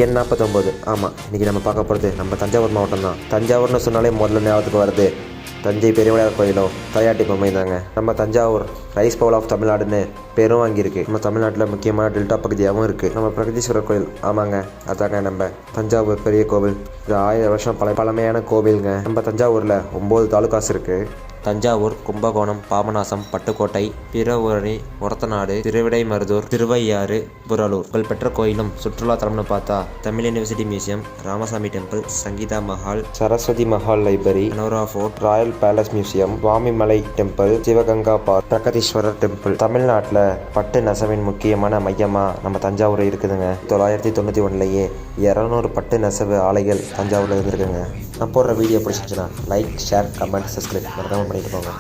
எண் 49. ஆமாம், இன்றைக்கி நம்ம பார்க்க போகிறது நம்ம தஞ்சாவூர் மாவட்டம் தான். தஞ்சாவூர்னு சொன்னாலே முதல்ல ஞாபகத்துக்கு வருது தஞ்சை பெரியவிளையார் கோயிலோ தலையாட்டி பொம்மை தாங்க. நம்ம தஞ்சாவூர் ரைஸ் பவுல் ஆஃப் தமிழ்நாடுன்னு பேரும் வாங்கியிருக்கு. நம்ம தமிழ்நாட்டில் முக்கியமான டெல்டா பகுதியாகவும் இருக்குது. நம்ம பிரகதீஸ்வரர் கோயில், ஆமாங்க, அதாங்க நம்ம தஞ்சாவூர் பெரிய கோவில். இது 1000 வருஷம் பழமையான கோவிலுங்க. நம்ம தஞ்சாவூரில் 9 தாலுகாஸ் இருக்குது. தஞ்சாவூர், கும்பகோணம், பாபநாசம், பட்டுக்கோட்டை, பிறவூரணி, ஒரத்தநாடு, திருவிடைமருதூர், திருவையாறு, புரலூர். புகழ்பெற்ற கோயிலும் சுற்றுலா தலம்னு பார்த்தா Tamil university museum, Ramaswamy temple, Sangeetha Mahal, Saraswathi Mahal library, அனோரா fort, royal palace museum, Swamimalai temple, Sivaganga park, Brihadeeswarar temple. தமிழ்நாட்டில் பட்டு நெசவின் முக்கியமான மையமாக நம்ம தஞ்சாவூர் இருக்குதுங்க. 991லேயே 200 பட்டு நெசவு ஆலைகள் தஞ்சாவூரில் இருந்திருக்குங்க. நான் போடுற வீடியோ பிடிச்சிச்சுன்னா லைக், ஷேர், கமெண்ட், சப்ஸ்கிரைப் மறக்காம பண்ணிட்டு போங்க.